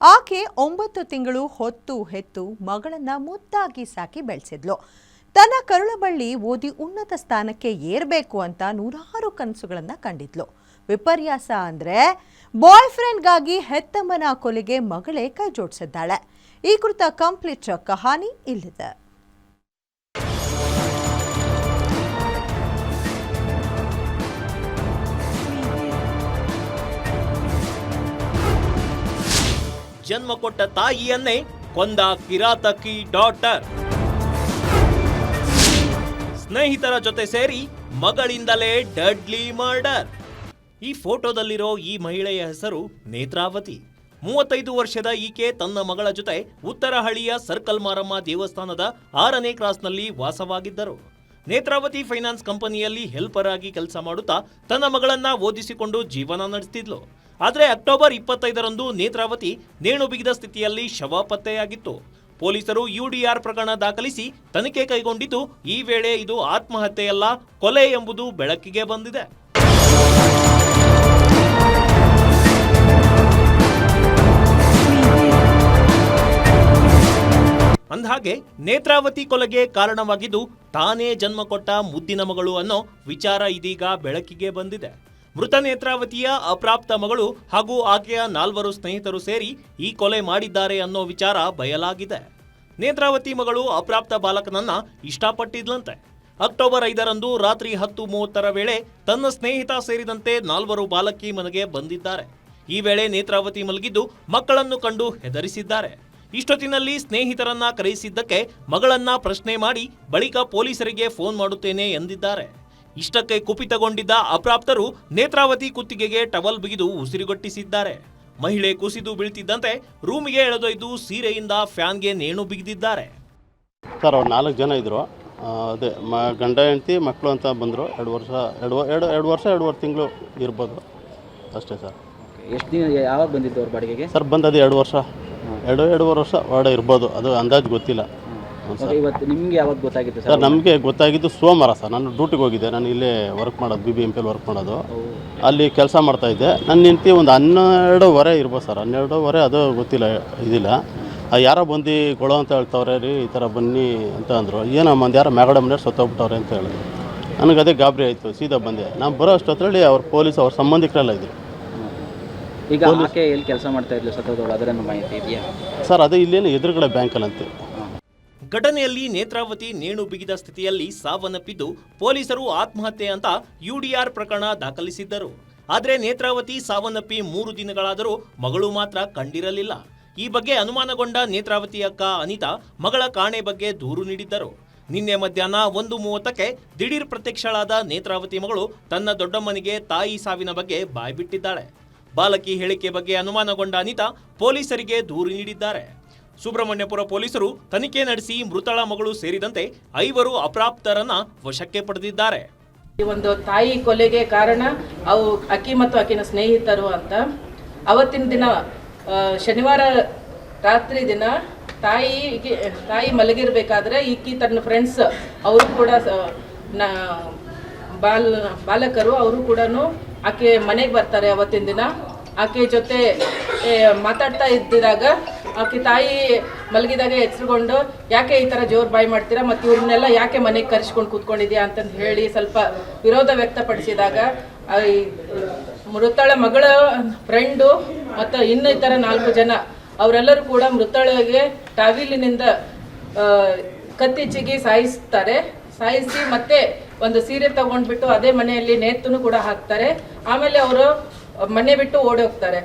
ಆಕೆ 9 ತಿಂಗಳು ಹೊತ್ತು ಹೆತ್ತು ಮಗಳನ್ನ ಮುದ್ದಾಗಿ ಸಾಕಿ ಬೆಳೆಸಿದ್ಲು. ತನ್ನ ಕರುಳಬಳ್ಳಿ ಓದಿ ಉನ್ನತ ಸ್ಥಾನಕ್ಕೆ ಏರಬೇಕು ಅಂತ ನೂರಾರು ಕನಸುಗಳನ್ನ ಕಂಡಿದ್ಲು. ವಿಪರ್ಯಾಸ ಅಂದ್ರೆ ಬಾಯ್ ಫ್ರೆಂಡ್ಗಾಗಿ ಹೆತ್ತಮ್ಮನ ಕೊಲೆಗೆ ಮಗಳೇ ಕೈ ಜೋಡಿಸಿದ್ದಾಳೆ. ಈ ಕುರಿತ ಕಂಪ್ಲೀಟ್ ಕಹಾನಿ ಇಲ್ಲಿದೆ. ಜನ್ಮ ಕೊಟ್ಟ ತಾಯಿಯನ್ನೇ ಕೊಂದ ಕಿರಾತಕಿ ಡಾಟರ್. ಸ್ನೇಹಿತರ ಜೊತೆ ಸೇರಿ ಮಗಳಿಂದಲೇ ಡೆಡ್ಲಿ ಮರ್ಡರ್. ಈ ಫೋಟೋದಲ್ಲಿರೋ ಈ ಮಹಿಳೆಯ ಹೆಸರು ನೇತ್ರಾವತಿ. 35 ವರ್ಷದ ಈಕೆ ತನ್ನ ಮಗಳ ಜೊತೆ ಉತ್ತರಹಳ್ಳಿಯ ಸರ್ಕಲ್ ಮಾರಮ್ಮ ದೇವಸ್ಥಾನದ 6ನೇ ಕ್ರಾಸ್ನಲ್ಲಿ ವಾಸವಾಗಿದ್ದರು. ನೇತ್ರಾವತಿ ಫೈನಾನ್ಸ್ ಕಂಪನಿಯಲ್ಲಿ ಹೆಲ್ಪರ್ ಆಗಿ ಕೆಲಸ ಮಾಡುತ್ತಾ ತನ್ನ ಮಗಳನ್ನ ಓದಿಸಿಕೊಂಡು ಜೀವನ ನಡೆಸುತ್ತಿದ್ಲು. ಆದರೆ ಅಕ್ಟೋಬರ್ 25ರಂದು ನೇತ್ರಾವತಿ ನೇಣು ಬಿಗಿದ ಸ್ಥಿತಿಯಲ್ಲಿ ಶವ ಪತ್ತೆಯಾಗಿತ್ತು. ಪೊಲೀಸರು ಯುಡಿಆರ್ ಪ್ರಕರಣ ದಾಖಲಿಸಿ ತನಿಖೆ ಕೈಗೊಂಡಿದ್ದು, ಈ ವೇಳೆ ಇದು ಆತ್ಮಹತ್ಯೆಯಲ್ಲ, ಕೊಲೆ ಎಂಬುದು ಬೆಳಕಿಗೆ ಬಂದಿದೆ. ಅಂದಹಾಗೆ ನೇತ್ರಾವತಿ ಕೊಲೆಗೆ ಕಾರಣವಾಗಿದ್ದು ತಾನೇ ಜನ್ಮ ಕೊಟ್ಟ ಮುದ್ದಿನ ಮಗಳು ಅನ್ನೋ ವಿಚಾರ ಇದೀಗ ಬೆಳಕಿಗೆ ಬಂದಿದೆ. ಮೃತ ನೇತ್ರಾವತಿಯ ಅಪ್ರಾಪ್ತ ಮಗಳು ಹಾಗೂ ಆಕೆಯ 4 ಸ್ನೇಹಿತರು ಸೇರಿ ಈ ಕೊಲೆ ಮಾಡಿದ್ದಾರೆ ಅನ್ನೋ ವಿಚಾರ ಬಯಲಾಗಿದೆ. ನೇತ್ರಾವತಿ ಮಗಳು ಅಪ್ರಾಪ್ತ ಬಾಲಕನನ್ನ ಇಷ್ಟಪಟ್ಟಿದ್ಲಂತೆ. ಅಕ್ಟೋಬರ್ 5ರಂದು ರಾತ್ರಿ 10:30ರ ವೇಳೆ ತನ್ನ ಸ್ನೇಹಿತ ಸೇರಿದಂತೆ 4 ಬಾಲಕಿ ಮನೆಗೆ ಬಂದಿದ್ದಾರೆ. ಈ ವೇಳೆ ನೇತ್ರಾವತಿ ಮಲಗಿದ್ದು ಮಕ್ಕಳನ್ನು ಕಂಡು ಹೆದರಿಸಿದ್ದಾರೆ. ಇಷ್ಟೊತ್ತಿನಲ್ಲಿ ಸ್ನೇಹಿತರನ್ನ ಕರೆಯಿಸಿದ್ದಕ್ಕೆ ಮಗಳನ್ನ ಪ್ರಶ್ನೆ ಮಾಡಿ ಬಳಿಕ ಪೊಲೀಸರಿಗೆ ಫೋನ್ ಮಾಡುತ್ತೇನೆ ಎಂದಿದ್ದಾರೆ. ಇಷ್ಟಕ್ಕೆ ಕುಪಿತಗೊಂಡಿದ್ದ ಅಪ್ರಾಪ್ತರು ನೇತ್ರಾವತಿ ಕುತ್ತಿಗೆಗೆ ಟವಲ್ ಬಿಗಿದು ಉಸಿರುಗಟ್ಟಿಸಿದ್ದಾರೆ. ಮಹಿಳೆ ಕುಸಿದು ಬೀಳ್ತಿದ್ದಂತೆ ರೂಮಿಗೆ ಎಳೆದೊಯ್ದು ಸೀರೆಯಿಂದ ಫ್ಯಾನ್ಗೆ ನೇಣು ಬಿಗಿದಿದ್ದಾರೆ. ಸರ್ ಅವ್ರು 4 ಜನ ಇದ್ರು. ಅದೇ ಗಂಡ ಹೆಂಡತಿ ಮಕ್ಕಳು ಅಂತ ಬಂದರು. 2 ವರ್ಷ 2.5 ತಿಂಗಳು ಇರ್ಬೋದು ಅಷ್ಟೇ ಸರ್. ಎಷ್ಟು ದಿನ ಯಾವಾಗ ಬಂದಿದ್ದು ಅವ್ರ ಬಾಡಿಗೆಗೆ? ಸರ್ ಬಂದದ್ದು 2 ವರ್ಷ 2.5 ವರ್ಷ ಒಳಗಡೆ ಇರ್ಬೋದು, ಅದು ಅಂದಾಜು ಗೊತ್ತಿಲ್ಲ. ಇವತ್ತು ನಿಮಗೆ ಯಾವಾಗ ಗೊತ್ತಾಗಿತ್ತು ಸರ್? ನಮಗೆ ಗೊತ್ತಾಗಿದ್ದು ಸೋಮವಾರ ಸರ್. ನಾನು ಡ್ಯೂಟಿಗೆ ಹೋಗಿದ್ದೆ. ನಾನು ಇಲ್ಲೇ ವರ್ಕ್ ಮಾಡೋದು, BBMPL ವರ್ಕ್ ಮಾಡೋದು. ಅಲ್ಲಿ ಕೆಲಸ ಮಾಡ್ತಾಯಿದ್ದೆ. ನನ್ನ ಹೆಂಡತಿ ಒಂದು 12:15 ಇರ್ಬೋದು ಸರ್. 12:15 ಅದು ಗೊತ್ತಿಲ್ಲ, ಇದಿಲ್ಲ. ಯಾರೋ ಬಂದು ಕೊಳೋ ಅಂತ ಹೇಳ್ತವ್ರೆ ರೀ, ಈ ಥರ ಬನ್ನಿ ಅಂತ ಅಂದರು. ಏನಮ್ಮ ಒಂದು ಯಾರೋ ಮ್ಯಾಗಡೆ ಮನೆಯವ್ರು ಸತ್ತೋಗ್ಬಿಟ್ಟವ್ರೆ ಅಂತ ಹೇಳಿದ್ರು. ನನಗೆ ಅದೇ ಗಾಬರಿ ಆಯಿತು. ಸೀದಾ ಬಂದೆ. ನಾನು ಬರೋ ಅಷ್ಟೊತ್ತರಲ್ಲಿ ಅವ್ರ ಪೊಲೀಸ್ ಅವ್ರ ಸಂಬಂಧಿಕರೆಲ್ಲ ಇದ್ರು. ಈಗ ಆಕೆ ಎಲ್ಲಿ ಕೆಲಸ ಮಾಡ್ತಾ ಇದ್ಲು ಸತ್ತೋದವಳು, ಅದರ ಮಾಹಿತಿ ಇದೆಯಾ ಸರ್? ಅದು ಇಲ್ಲೇನು ಎದುರುಗಡೆ ಬ್ಯಾಂಕಲ್ಲಂತೆ. ಘಟನೆಯಲ್ಲಿ ನೇತ್ರಾವತಿ ನೇಣು ಬಿಗಿದ ಸ್ಥಿತಿಯಲ್ಲಿ ಸಾವನ್ನಪ್ಪಿದ್ದು ಪೊಲೀಸರು ಆತ್ಮಹತ್ಯೆ ಅಂತ ಯುಡಿಆರ್ ಪ್ರಕರಣ ದಾಖಲಿಸಿದ್ದರು. ಆದರೆ ನೇತ್ರಾವತಿ ಸಾವನ್ನಪ್ಪಿ 3 ದಿನಗಳಾದರೂ ಮಗಳು ಮಾತ್ರ ಕಂಡಿರಲಿಲ್ಲ. ಈ ಬಗ್ಗೆ ಅನುಮಾನಗೊಂಡ ನೇತ್ರಾವತಿ ಅಕ್ಕ ಅನಿತಾ ಮಗಳ ಕಾಣೆ ಬಗ್ಗೆ ದೂರು ನೀಡಿದ್ದರು. ನಿನ್ನೆ ಮಧ್ಯಾಹ್ನ 1:30ಕ್ಕೆ ದಿಢೀರ್ ಪ್ರತ್ಯಕ್ಷಳಾದ ನೇತ್ರಾವತಿ ಮಗಳು ತನ್ನ ದೊಡ್ಡಮ್ಮನಿಗೆ ತಾಯಿ ಸಾವಿನ ಬಗ್ಗೆ ಬಾಯ್ಬಿಟ್ಟಿದ್ದಾಳೆ. ಬಾಲಕಿ ಹೇಳಿಕೆ ಬಗ್ಗೆ ಅನುಮಾನಗೊಂಡ ಅನಿತಾ ಪೊಲೀಸರಿಗೆ ದೂರು ನೀಡಿದ್ದಾರೆ. ಸುಬ್ರಹ್ಮಣ್ಯಪುರ ಪೊಲೀಸರು ತನಿಖೆ ನಡೆಸಿ ಮೃತಳ ಮಗಳು ಸೇರಿದಂತೆ 5 ಅಪ್ರಾಪ್ತರನ್ನ ವಶಕ್ಕೆ ಪಡೆದಿದ್ದಾರೆ. ಈ ಒಂದು ತಾಯಿ ಕೊಲೆಗೆ ಕಾರಣ ಅವು ಅಕ್ಕಿ ಮತ್ತು ಅಕ್ಕಿನ ಸ್ನೇಹಿತರು ಅಂತ. ಅವತ್ತಿನ ದಿನ ಶನಿವಾರ ರಾತ್ರಿ ದಿನ ತಾಯಿ ಮಲಗಿರ್ಬೇಕಾದ್ರೆ ಈಕಿ ತನ್ನ ಫ್ರೆಂಡ್ಸ್ ಅವರು ಕೂಡ ಬಾಲಕರು ಅವರು ಕೂಡ ಆಕೆ ಮನೆಗೆ ಬರ್ತಾರೆ. ಅವತ್ತಿನ ದಿನ ಆಕೆ ಜೊತೆ ಮಾತಾಡ್ತಾ ಇದ್ದಿದಾಗ ಆಕೆ ತಾಯಿ ಮಲಗಿದಾಗ ಎಚ್ಚರಗೊಂಡು ಯಾಕೆ ಈ ಥರ ಜೋರು ಬಾಯಿ ಮಾಡ್ತೀರಾ ಮತ್ತು ಇವ್ರನ್ನೆಲ್ಲ ಯಾಕೆ ಮನೆಗೆ ಕರೆಸ್ಕೊಂಡು ಕೂತ್ಕೊಂಡಿದ್ಯಾ ಅಂತಂದು ಹೇಳಿ ಸ್ವಲ್ಪ ವಿರೋಧ ವ್ಯಕ್ತಪಡಿಸಿದಾಗ ಮೃತಳ ಮಗಳ ಫ್ರೆಂಡು ಮತ್ತು ಇನ್ನಿತರ 4 ಜನ ಅವರೆಲ್ಲರೂ ಕೂಡ ಮೃತಳಿಗೆ ಟಾವಿಲಿನಿಂದ ಕತ್ತಿಚ್ಚಿಗೆ ಸಾಯಿಸಿ ಮತ್ತೆ ಒಂದು ಸೀರೆ ತಗೊಂಡ್ಬಿಟ್ಟು ಅದೇ ಮನೆಯಲ್ಲಿ ನೇತನ್ನು ಕೂಡ ಹಾಕ್ತಾರೆ. ಆಮೇಲೆ ಅವರು ಮನೆ ಬಿಟ್ಟು ಓಡಿ ಹೋಗ್ತಾರೆ.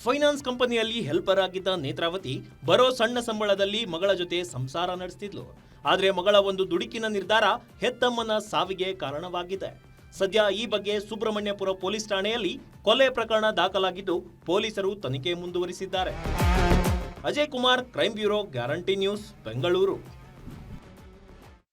ಫೈನಾನ್ಸ್ ಕಂಪನಿಯಲ್ಲಿ ಹೆಲ್ಪರ್ ಆಗಿದ್ದ ನೇತ್ರಾವತಿ ಬರೋ ಸಣ್ಣ ಸಂಬಳದಲ್ಲಿ ಮಗಳ ಜೊತೆ ಸಂಸಾರ ನಡೆಸ್ತಿದ್ಲು. ಆದರೆ ಮಗಳ ಒಂದು ದುಡುಕಿನ ನಿರ್ಧಾರ ಹೆತ್ತಮ್ಮನ ಸಾವಿಗೆ ಕಾರಣವಾಗಿದೆ. ಸದ್ಯ ಈ ಬಗ್ಗೆ ಸುಬ್ರಹ್ಮಣ್ಯಪುರ ಪೊಲೀಸ್ ಠಾಣೆಯಲ್ಲಿ ಕೊಲೆ ಪ್ರಕರಣ ದಾಖಲಾಗಿದ್ದು ಪೊಲೀಸರು ತನಿಖೆ ಮುಂದುವರಿಸಿದ್ದಾರೆ. Ajay Kumar, crime bureau, guarantee news, Bengaluru.